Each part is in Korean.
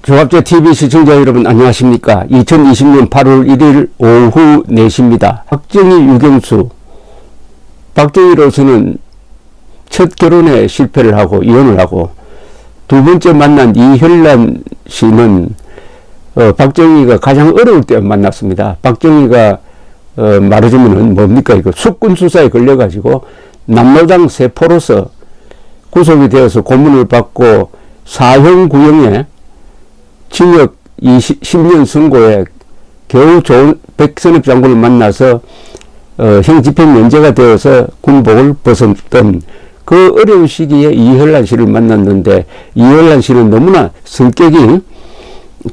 조합제TV 시청자 여러분 안녕하십니까. 2020년 8월 1일 오후 4시입니다. 박정희, 유경수. 박정희로서는 첫 결혼에 실패를 하고 이혼을 하고, 두 번째 만난 이혈란 씨는 박정희가 가장 어려울 때 만났습니다. 박정희가 말하자면은 뭡니까, 이거 숙군 수사에 걸려가지고 남로당 세포로서 구속이 되어서 고문을 받고 사형 구형에 징역 10년 선고에 겨우 좋은 백선엽 장군을 만나서 형 집행 면제가 되어서 군복을 벗었던 그 어려운 시기에 이혈란 씨를 만났는데, 이혈란 씨는 너무나 성격이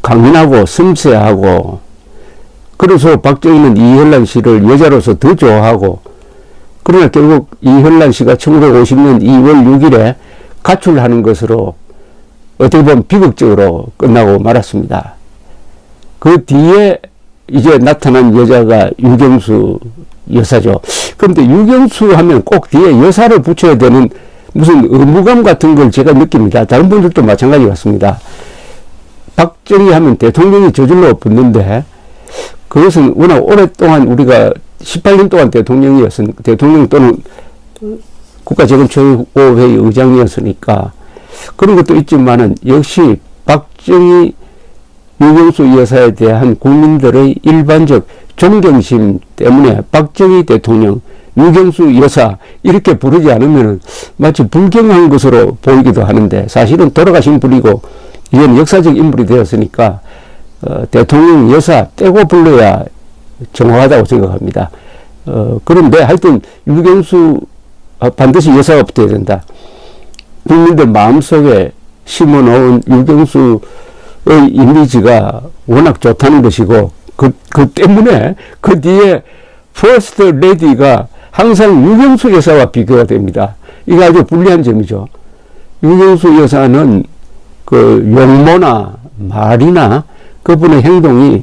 강인하고 섬세하고, 그래서 박정희는 이혈란 씨를 여자로서 더 좋아하고, 그러나 결국 이혈란 씨가 1950년 2월 6일에 가출하는 것으로 어떻게 보면 비극적으로 끝나고 말았습니다. 그 뒤에 이제 나타난 여자가 유경수 여사죠. 그런데 유경수 하면 꼭 뒤에 여사를 붙여야 되는 무슨 의무감 같은 걸 제가 느낍니다. 다른 분들도 마찬가지 같습니다. 박정희 하면 대통령이 저절로 붙는데, 그것은 워낙 오랫동안 우리가 18년 동안 대통령 또는 국가재건최고회의 의장이었으니까 그런 것도 있지만은, 역시 박정희, 유경수 여사에 대한 국민들의 일반적 존경심 때문에 박정희 대통령, 유경수 여사 이렇게 부르지 않으면 마치 불경한 것으로 보이기도 하는데, 사실은 돌아가신 분이고 이건 역사적 인물이 되었으니까 대통령 여사 떼고 불러야 정확하다고 생각합니다. 그런데 하여튼 유경수 반드시 여사가 붙어야 된다. 국민들 마음속에 심어놓은 유경수의 이미지가 워낙 좋다는 것이고, 그 때문에 그 뒤에 퍼스트 레디가 항상 유경수 여사와 비교가 됩니다. 이게 아주 불리한 점이죠. 유경수 여사는 그 용모나 말이나 그분의 행동이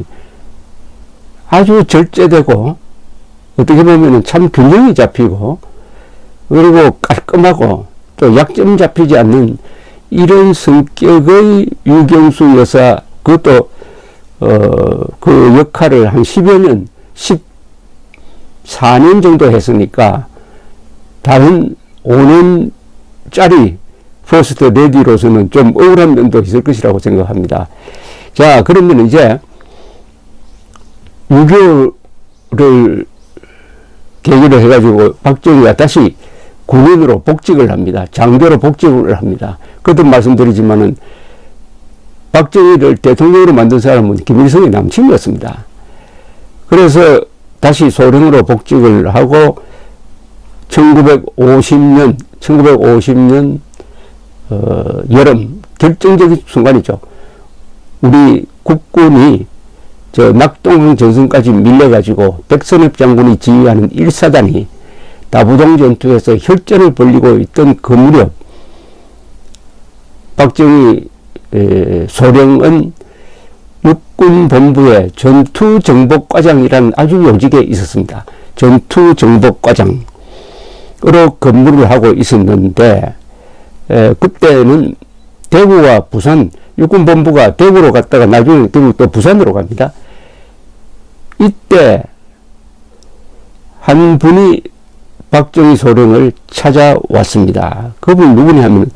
아주 절제되고, 어떻게 보면 참 균형이 잡히고, 그리고 깔끔하고 또 약점 잡히지 않는 이런 성격의 유경수 여사, 그것도 그 역할을 한 10여 년, 14년 정도 했으니까 다른 5년짜리 퍼스트 레디로서는 좀 억울한 면도 있을 것이라고 생각합니다. 자, 그러면 이제 유교를 계기로 해가지고 박정희가 다시 군인으로 복직을 합니다. 장교로 복직을 합니다. 그것도 말씀드리지만은 박정희를 대통령으로 만든 사람은 김일성의 남친이었습니다. 그래서 다시 소련으로 복직을 하고 1950년 여름, 결정적인 순간이죠. 우리 국군이 저 낙동강 전선까지 밀려가지고 백선엽 장군이 지휘하는 1사단이 다부동 전투에서 혈전을 벌이고 있던 그 무렵, 박정희 소령은 육군본부의 전투정복과장이라는 아주 요직에 있었습니다. 전투정복과장으로 근무를 하고 있었는데, 그때는 대구와 부산, 육군본부가 대구로 갔다가 나중에 대구 또 부산으로 갑니다. 이때 한 분이 박정희 소령을 찾아왔습니다. 그분 누구냐 하면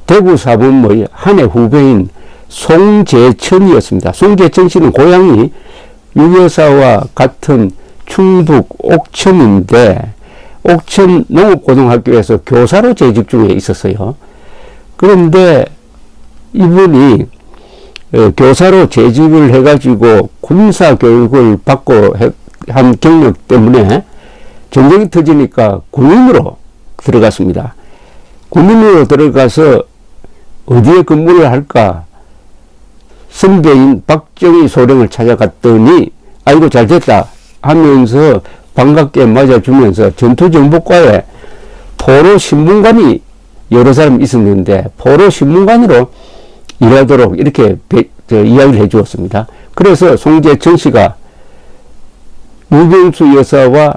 대구 사범의 한 해 후배인 송재천이었습니다. 송재천 씨는 고향이 유여사와 같은 충북 옥천인데, 옥천 농업고등학교에서 교사로 재직 중에 있었어요. 그런데 이분이 교사로 재직을 해가지고 군사교육을 받고 한 경력 때문에 전쟁이 터지니까 군인으로 들어갔습니다. 군인으로 들어가서 어디에 근무를 할까? 선배인 박정희 소령을 찾아갔더니 아이고 잘됐다 하면서 반갑게 맞아주면서 전투정보과에 포로 신문관이 여러 사람 있었는데 포로 신문관으로 일하도록 이렇게 이야기를 해 주었습니다. 그래서 송재천 씨가 유경수 여사와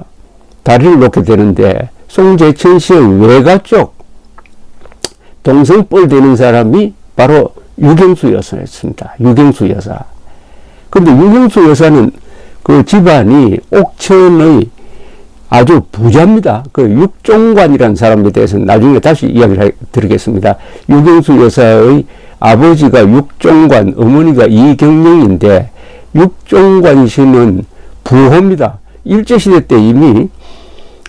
다리를 놓게 되는데, 송재천 씨의 외가 쪽 동성뻘 되는 사람이 바로 유경수 여사였습니다. 유경수 여사. 근데 유경수 여사는 그 집안이 옥천의 아주 부자입니다. 그 육종관이라는 사람에 대해서는 나중에 다시 이야기를 드리겠습니다. 유경수 여사의 아버지가 육종관, 어머니가 이경영인데, 육종관 씨는 부호입니다. 일제시대 때 이미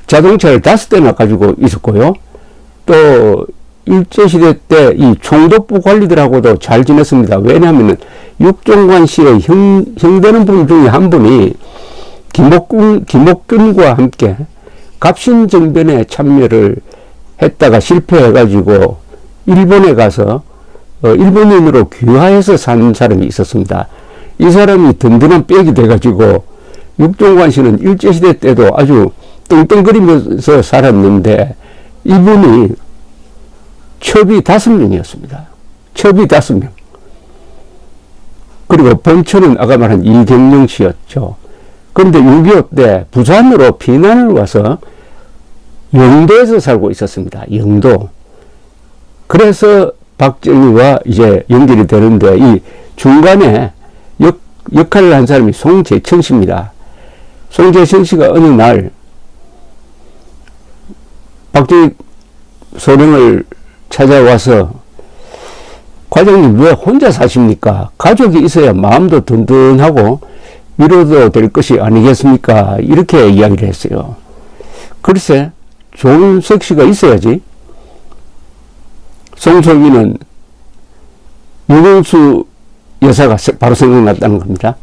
자동차를 5대나 가지고 있었고요. 또 일제시대 때 이 총독부 관리들하고도 잘 지냈습니다. 왜냐하면 육종관 씨의 형되는 분 중에 한 분이 김옥균과 함께 갑신정변에 참여를 했다가 실패해가지고 일본에 가서 일본인으로 귀화해서 산 사람이 있었습니다. 이 사람이 든든한 빽이 돼가지고 육종관 씨는 일제시대 때도 아주 떵떵거리면서 살았는데 이분이 첩이 5명이었습니다. 첩이 5명. 그리고 본처는 아까 말한 이경영 씨였죠. 그런데 6.25 때 부산으로 피난을 와서 영도에서 살고 있었습니다. 영도. 그래서 박정희와 이제 연결이 되는데 이 중간에 역할을 한 사람이 송재천 씨입니다. 송재천 씨가 어느 날 박정희 소령을 찾아와서 과장님 왜 혼자 사십니까? 가족이 있어야 마음도 든든하고 위로도 될 것이 아니겠습니까? 이렇게 이야기를 했어요. 글쎄 좋은 색시가 있어야지. 송소기는 유경수 여사가 바로 생각났다는 겁니다.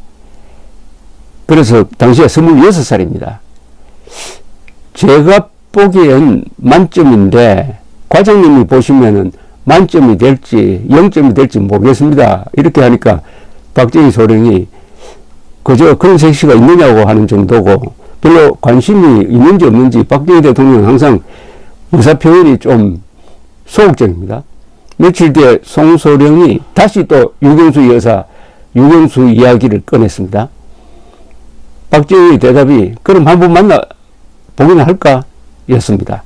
그래서 당시에 26살입니다. 제가 보기엔 만점인데 과장님이 보시면은 만점이 될지 0점이 될지 모르겠습니다. 이렇게 하니까 박정희 소령이 그저 그런 색시가 있느냐고 하는 정도고 별로 관심이 있는지 없는지 박정희 대통령은 항상 의사표현이 좀 소극적입니다. 며칠 뒤에 송소령이 다시 또 유경수 여사, 유경수 이야기를 꺼냈습니다. 박정희 대답이 그럼 한번 만나 보기나 할까? 였습니다.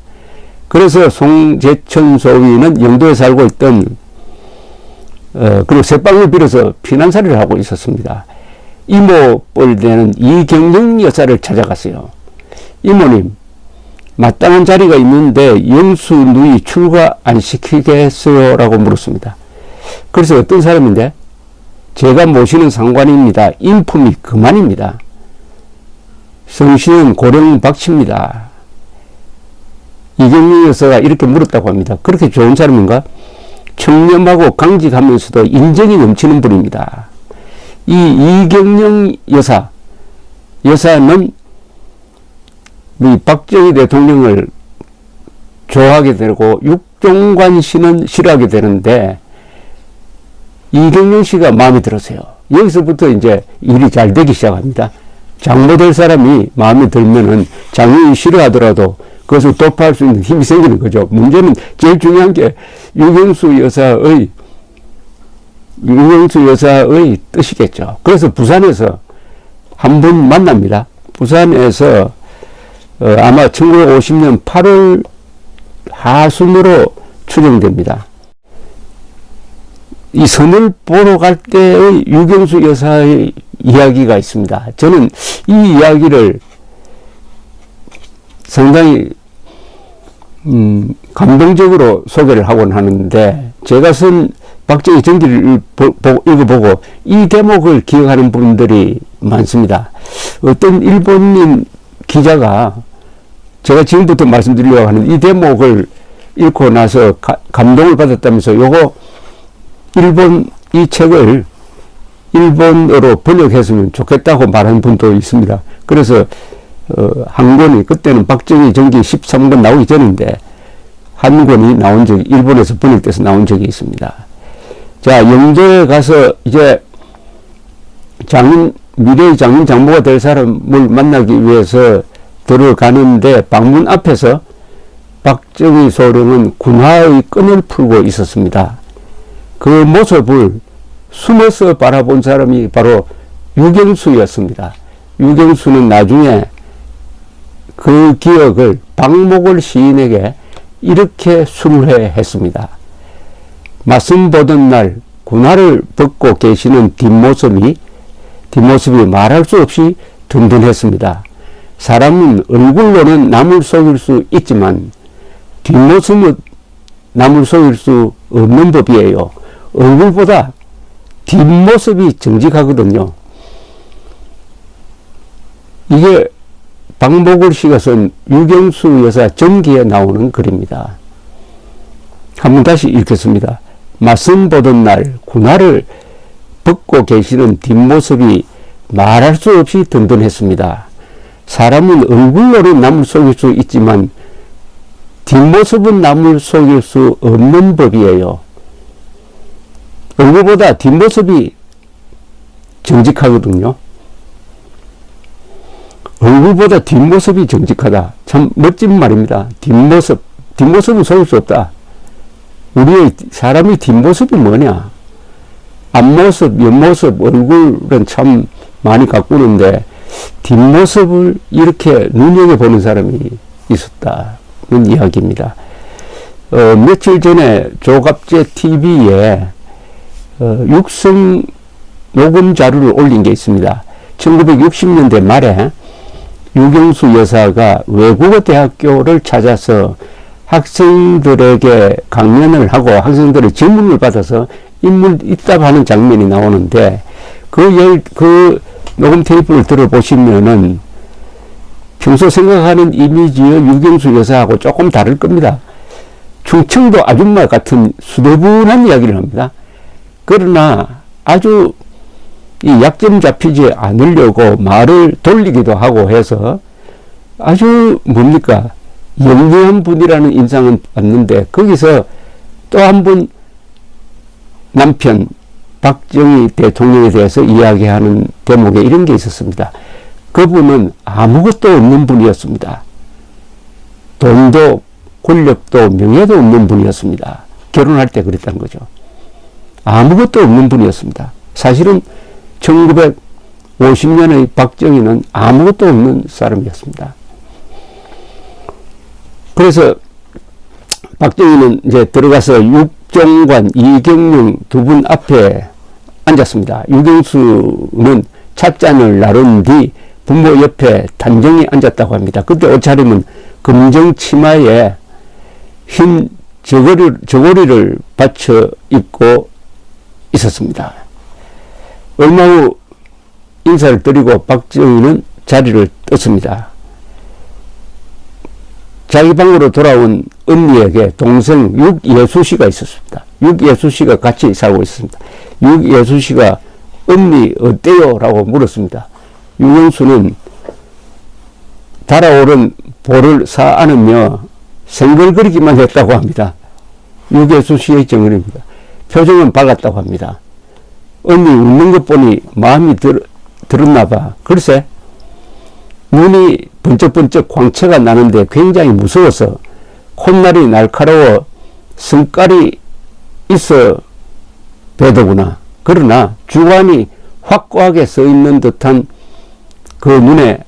그래서 송재천 소위는 영도에 살고 있던 그리고 새빵을 빌어서 피난살이를 하고 있었습니다. 이모뻘 되는 이경영 여사를 찾아갔어요. 이모님, 마땅한 자리가 있는데 영수 누이 출가 안 시키겠어요? 라고 물었습니다. 그래서 어떤 사람인데? 제가 모시는 상관입니다. 인품이 그만입니다. 성씨는 고령 박씨입니다. 이경영 여사가 이렇게 물었다고 합니다. 그렇게 좋은 사람인가? 청렴하고 강직하면서도 인정이 넘치는 분입니다. 이 이경영 여사는 이 박정희 대통령을 좋아하게 되고 육종관 씨는 싫어하게 되는데 이경영 씨가 마음에 들었어요. 여기서부터 이제 일이 잘 되기 시작합니다. 장모될 사람이 마음에 들면은 장인이 싫어하더라도 그것을 돌파할 수 있는 힘이 생기는 거죠. 문제는 제일 중요한 게 유경수 여사의 뜻이겠죠. 그래서 부산에서 한 번 만납니다. 부산에서 아마 1950년 8월 하순으로 추정됩니다. 이 선을 보러 갈 때의 유경수 여사의 이야기가 있습니다. 저는 이 이야기를 상당히 감동적으로 소개를 하곤 하는데 제가 쓴 박정희 전기를 읽어보고 이 대목을 기억하는 분들이 많습니다. 어떤 일본인 기자가 제가 지금부터 말씀드리려고 하는 이 대목을 읽고 나서 감동을 받았다면서 요거 이 책을 일본어로 번역했으면 좋겠다고 말하는 분도 있습니다. 그래서 한 권이 그때는 박정희 전기 13권 나오기 전인데 한 권이 나온 적이 일본에서 번역돼서 나온 적이 있습니다. 자, 영도에 가서 이제 미래의 장인 장모가 될 사람을 만나기 위해서 들어가는데 방문 앞에서 박정희 소령은 군화의 끈을 풀고 있었습니다. 그 모습을 숨어서 바라본 사람이 바로 유경수였습니다. 유경수는 나중에 그 기억을 박목월 시인에게 이렇게 순회했습니다. 말씀 보던 날 군화를 벗고 계시는 뒷모습이 말할 수 없이 든든했습니다. 사람은 얼굴로는 남을 속일 수 있지만 뒷모습은 남을 속일 수 없는 법이에요. 얼굴보다 뒷모습이 정직하거든요. 이게 박목월 씨가 쓴 유경수 여사 전기에 나오는 글입니다. 한번 다시 읽겠습니다. 맞선 보던 날 군화를 벗고 계시는 뒷모습이 말할 수 없이 든든했습니다. 사람은 얼굴로는 남을 속일 수 있지만 뒷모습은 남을 속일 수 없는 법이에요. 얼굴보다 뒷모습이 정직하거든요. 얼굴보다 뒷모습이 정직하다. 참 멋진 말입니다. 뒷모습은 속일 수 없다. 우리의 사람의 뒷모습이 뭐냐? 앞모습, 옆모습, 얼굴은 참 많이 가꾸는데 뒷모습을 이렇게 눈여겨보는 사람이 있었다는 이야기입니다. 며칠 전에 조갑제 TV에 육성 녹음 자료를 올린 게 있습니다. 1960년대 말에 유경수 여사가 외국어 대학교를 찾아서 학생들에게 강연을 하고 학생들의 질문을 받아서 인물 입답하는 장면이 나오는데 그 녹음 테이프를 들어보시면은 평소 생각하는 이미지의 유경수 여사하고 조금 다를 겁니다. 충청도 아줌마 같은 수더분한 이야기를 합니다. 그러나 아주 이 약점 잡히지 않으려고 말을 돌리기도 하고 해서 아주 뭡니까? 영리한 분이라는 인상은 받는데 거기서 또 한 번 남편 박정희 대통령에 대해서 이야기하는 대목에 이런 게 있었습니다. 그분은 아무것도 없는 분이었습니다. 돈도 권력도 명예도 없는 분이었습니다. 결혼할 때 그랬다는 거죠. 아무것도 없는 분이었습니다. 사실은 1950년의 박정희는 아무것도 없는 사람이었습니다. 그래서 박정희는 이제 들어가서 육종관, 이경영 두 분 앞에 앉았습니다. 유경수는 찻잔을 나른 뒤 부모 옆에 단정히 앉았다고 합니다. 그때 옷차림은 검정 치마에 흰 저고리를 받쳐 입고 있었습니다. 얼마 후 인사를 드리고 박정희는 자리를 떴습니다. 자기 방으로 돌아온 언니에게 동생 육예수 씨가 있었습니다. 육예수 씨가 같이 살고 있었습니다. 육예수 씨가 언니 어때요? 라고 물었습니다. 유경수는 달아오른 볼을 사 안으며 생글거리기만 했다고 합니다. 육예수 씨의 증언입니다. 표정은 밝았다고 합니다. 언니 웃는 것 보니 마음이 들었나 봐. 글쎄 눈이 번쩍번쩍 광채가 나는데 굉장히 무서워서 콧날이 날카로워 성깔이 있어 보더구나. 그러나 주관이 확고하게 서 있는 듯한 그 눈에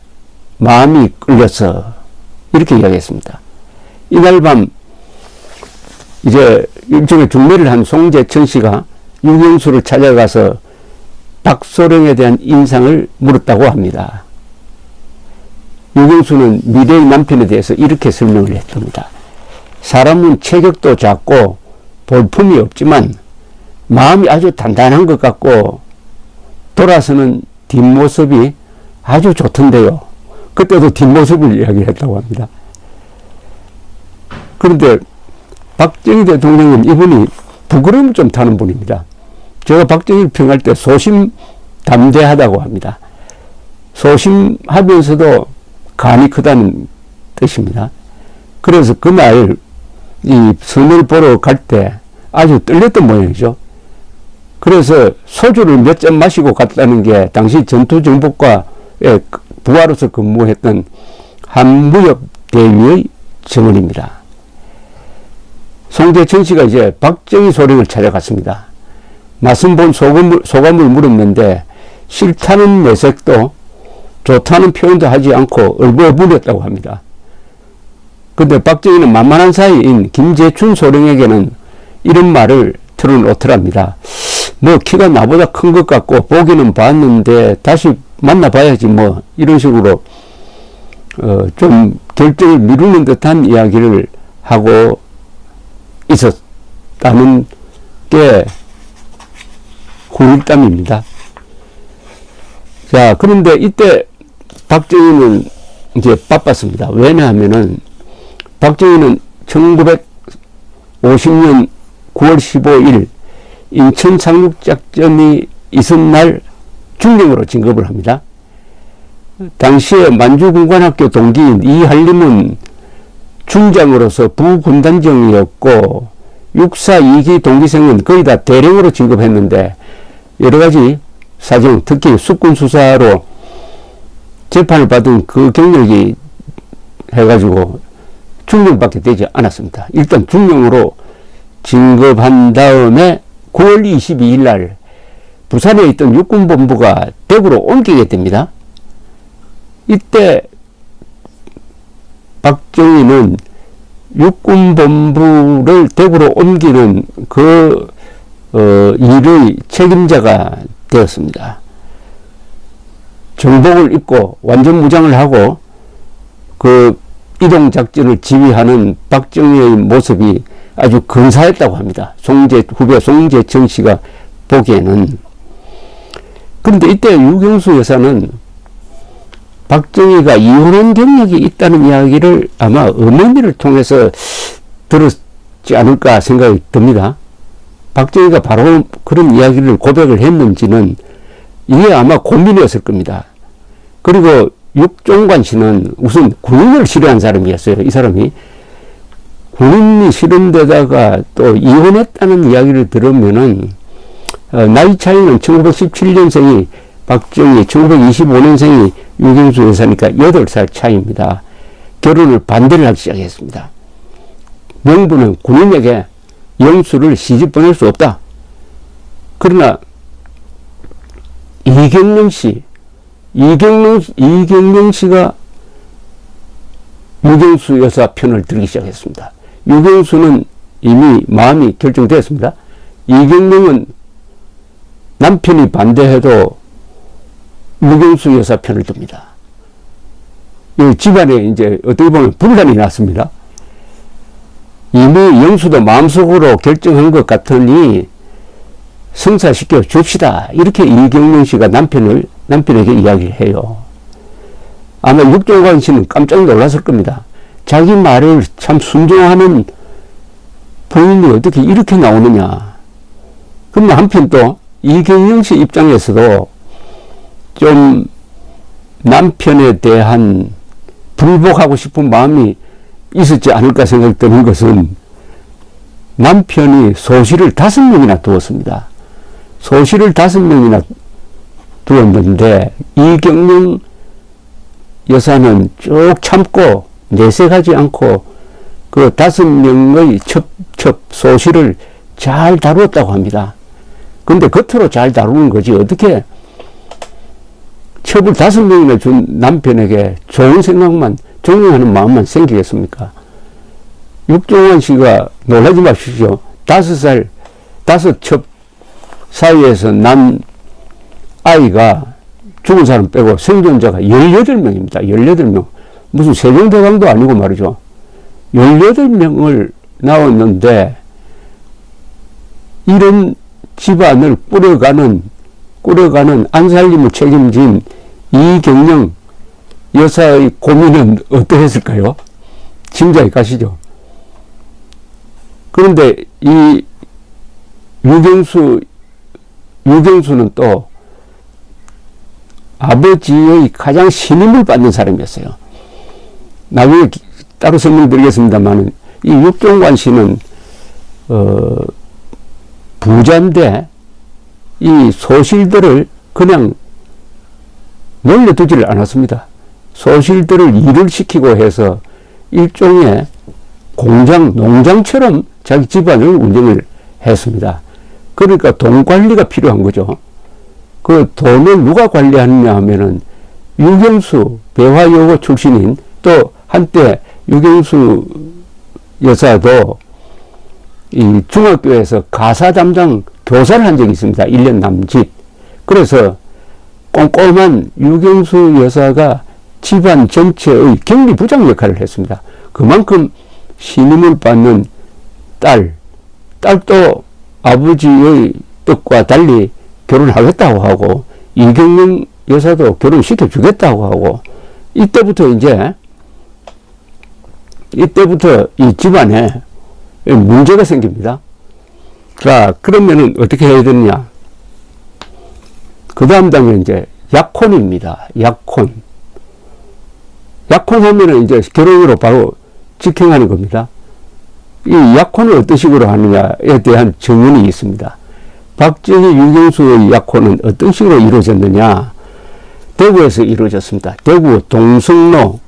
마음이 끌려서 이렇게 이야기했습니다. 이날 밤 이제 일종의 중매를 한 송재천 씨가 유경수를 찾아가서 박소령에 대한 인상을 물었다고 합니다. 유경수는 미래의 남편에 대해서 이렇게 설명을 했답니다. 사람은 체격도 작고 볼품이 없지만 마음이 아주 단단한 것 같고 돌아서는 뒷모습이 아주 좋던데요. 그때도 뒷모습을 이야기했다고 합니다. 그런데 박정희 대통령은 이분이 부끄러움을 좀 타는 분입니다. 제가 박정희를 평할 때 소심담대하다고 합니다. 소심하면서도 간이 크다는 뜻입니다. 그래서 그날 이 선을 보러 갈 때 아주 떨렸던 모양이죠. 그래서 소주를 몇 잔 마시고 갔다는 게 당시 전투정보과의 부하로서 근무했던 한무역대위의 증언입니다. 송재천 씨가 이제 박정희 소령을 찾아갔습니다. 맛은 본 소감을 물었는데 싫다는 내색도 좋다는 표현도 하지 않고 얼버무렸다고 합니다. 그런데 박정희는 만만한 사이인 김재춘 소령에게는 이런 말을 털어놓더랍니다. 뭐 키가 나보다 큰 것 같고 보기는 봤는데 다시 만나봐야지 뭐 이런 식으로 좀 결정을 미루는 듯한 이야기를 하고 있었다는 게 후일담입니다. 자, 그런데 이때 박정희는 이제 바빴습니다. 왜냐하면은 박정희는 1950년 9월 15일 인천 상륙작전이 있은 중령으로 진급을 합니다. 당시에 만주군관학교 동기인 이한림은 중장으로서 부군단정이었고 육사 2기 동기생은 거의 다 대령으로 진급했는데 여러가지 사정, 특히 숙군수사로 재판을 받은 그 경력이 해가지고 중령밖에 되지 않았습니다. 일단 중령으로 진급한 다음에 9월 22일 날 부산에 있던 육군본부가 대구로 옮기게 됩니다. 이때 박정희는 육군본부를 대구로 옮기는 그 일의 책임자가 되었습니다. 정복을 입고 완전 무장을 하고 그 이동작전을 지휘하는 박정희의 모습이 아주 근사했다고 합니다. 후배 송재천 씨가 보기에는. 그런데 이때 유경수 여사는 박정희가 이혼한 경력이 있다는 이야기를 아마 어머니를 통해서 들었지 않을까 생각이 듭니다. 박정희가 바로 그런 이야기를 고백을 했는지는 이게 아마 고민이었을 겁니다. 그리고 육종관 씨는 우선 군인을 싫어한 사람이었어요. 이 사람이 군인이 싫은 데다가 또 이혼했다는 이야기를 들으면은 나이 차이는 1917년생이 박정희, 1925년생이 유경수 여사니까 8살 차이입니다. 결혼을 반대를 하기 시작했습니다. 명분은 군인에게 영수를 시집 보낼 수 없다. 그러나 이경영 씨가 유경수 여사 편을 들기 시작했습니다. 유경수는 이미 마음이 결정되었습니다. 이경영은 남편이 반대해도 유경수 여사 편을 듭니다. 이 집안에 이제 어떻게 보면 분란이 났습니다. 이미 영수도 마음속으로 결정한 것 같으니 성사시켜 줍시다. 이렇게 이경영 씨가 남편에게 이야기를 해요. 아마 육종관 씨는 깜짝 놀랐을 겁니다. 자기 말을 참 순종하는 부인이 어떻게 이렇게 나오느냐. 그러나 한편 또 이경영 씨 입장에서도 좀 남편에 대한 불복하고 싶은 마음이 있었지 않을까 생각이 드는 것은 남편이 소실을 5명이나 두었습니다. 소실을 5명이나 두었는데 이경영 여사는 쭉 참고 내색하지 않고 그 5명의 첩 소실을 잘 다루었다고 합니다. 근데 겉으로 잘 다루는 거지 어떻게 첩을 5명이나 준 남편에게 좋은 생각만 존경하는 마음만 생기겠습니까? 육종환 씨가 놀라지 마십시오. 5첩 사이에서 난 아이가 죽은 사람 빼고 생존자가 18명입니다. 18명. 무슨 세종대왕도 아니고 말이죠. 18명을 낳았는데 이런 집안을 꾸려가는 안살림을 책임진 이경영 여사의 고민은 어떠했을까요? 짐작이 가시죠. 그런데 이 유경수는 또 아버지의 가장 신임을 받는 사람이었어요. 나중에 따로 설명드리겠습니다만 이 육종관 씨는 부자인데 이 소실들을 그냥 놀려두지를 않았습니다. 소실들을 일을 시키고 해서 일종의 농장처럼 자기 집안을 운영을 했습니다. 그러니까 돈 관리가 필요한 거죠. 그 돈을 누가 관리하느냐 하면은 유경수 배화여고 출신인 또 한때 유경수 여사도 이 중학교에서 가사 담당 교사를 한 적이 있습니다. 1년 남짓. 그래서 꼼꼼한 유경수 여사가 집안 전체의 격리부장 역할을 했습니다. 그만큼 신임을 받는 딸도 아버지의 뜻과 달리 결혼하겠다고 하고, 이경영 여사도 결혼시켜주겠다고 하고, 이때부터 이 집안에 문제가 생깁니다. 자, 그러면은 어떻게 해야 되느냐? 그 다음 단계는 이제 약혼입니다. 약혼 하면은 이제 결혼으로 바로 직행하는 겁니다. 이 약혼을 어떤 식으로 하느냐에 대한 정언이 있습니다. 박정희, 유경수의 약혼은 어떤 식으로 이루어졌느냐? 대구에서 이루어졌습니다. 대구 동성로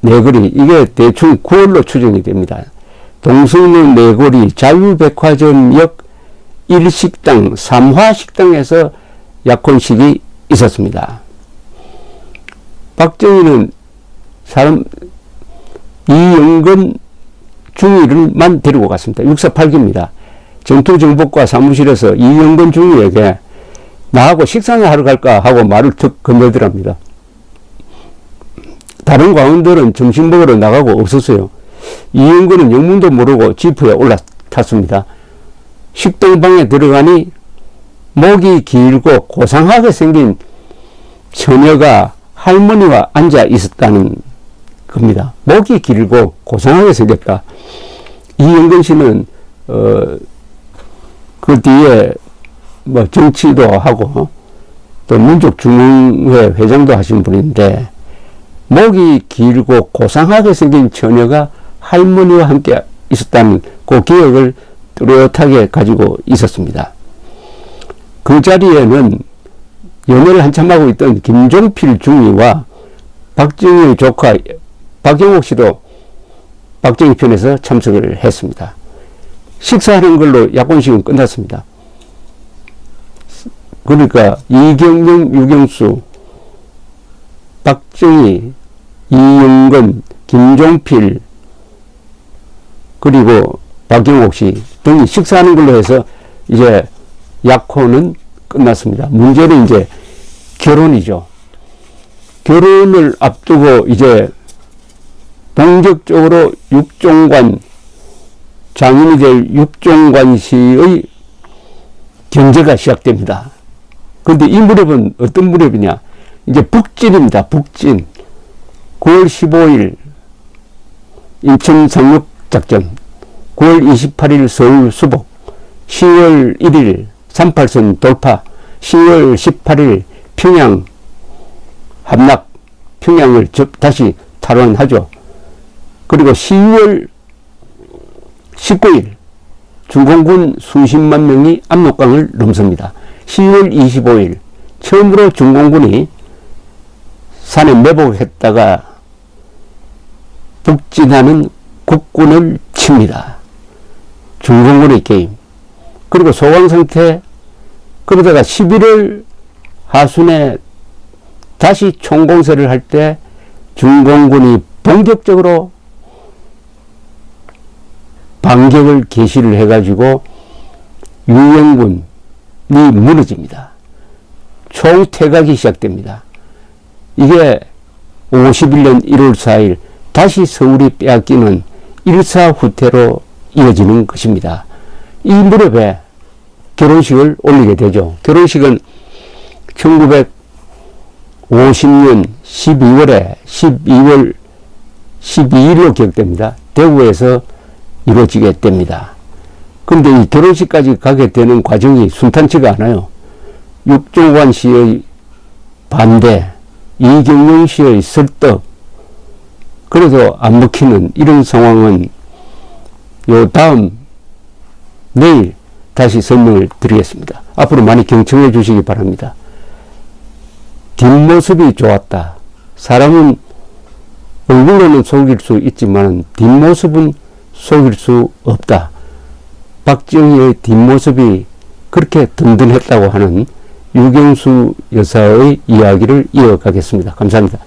내거리, 이게 대충 9월로 추정이 됩니다. 동성로 내거리 자유백화점역 1식당 3화식당에서 약혼식이 있었습니다. 박정희는 이영건 중위를만 데리고 갔습니다. 648기입니다. 정토정복과 사무실에서 이영건 중위에게 나하고 식사나 하러 갈까 하고 말을 툭 건네더랍니다. 다른 관원들은 점심 먹으러 나가고 없었어요. 이영건은 영문도 모르고 지프에 올라탔습니다. 식당방에 들어가니 목이 길고 고상하게 생긴 처녀가 할머니와 앉아 있었다는 겁니다. 목이 길고 고상하게 생겼다. 이영건 씨는 그 뒤에 뭐 정치도 하고 또 민족중흥회 회장도 하신 분인데, 목이 길고 고상하게 생긴 처녀가 할머니와 함께 있었다는 그 기억을 뚜렷하게 가지고 있었습니다. 그 자리에는 연애를 한참 하고 있던 김종필 중위와 박정희의 조카 박영옥 씨도 박정희 편에서 참석을 했습니다. 식사하는 걸로 약혼식은 끝났습니다. 그러니까 이경영, 유경수, 박정희, 이영건, 김종필, 그리고 박영옥 씨 등이 식사하는 걸로 해서 이제 약혼은 끝났습니다. 문제는 이제 결혼이죠. 결혼을 앞두고 이제 본격적으로 육종관, 장인이 될 육종관 씨의 경제가 시작됩니다. 그런데 이 무렵은 어떤 무렵이냐? 이제 북진입니다. 북진. 9월 15일 인천 상륙작전, 9월 28일 서울 수복, 10월 1일 38선 돌파, 10월 18일 평양 함락, 평양을 다시 탈환하죠. 그리고 10월 19일 중공군 수십만 명이 압록강을 넘습니다. 10월 25일 처음으로 중공군이 산에 매복했다가 북진하는 국군을 칩니다. 중공군의 게임. 그리고 소강상태. 그러다가 11월 하순에 다시 총공세를 할 때 중공군이 본격적으로 반격을 개시를 해가지고 유영군이 무너집니다. 총퇴각이 시작됩니다. 이게 51년 1월 4일 다시 서울이 빼앗기는 일사후퇴로 이어지는 것입니다. 이 무렵에 결혼식을 올리게 되죠. 결혼식은 1950년 12월 12일로 기억됩니다. 대구에서 이루어지게 됩니다. 그런데 이 결혼식까지 가게 되는 과정이 순탄치가 않아요. 육종관 씨의 반대, 이경영 씨의 설득, 그래도 안 먹히는 이런 상황은 요 다음 내일 다시 설명을 드리겠습니다. 앞으로 많이 경청해 주시기 바랍니다. 뒷모습이 좋았다. 사람은 얼굴로는 속일 수 있지만 뒷모습은 속일 수 없다. 박정희의 뒷모습이 그렇게 든든했다고 하는 유경수 여사의 이야기를 이어가겠습니다. 감사합니다.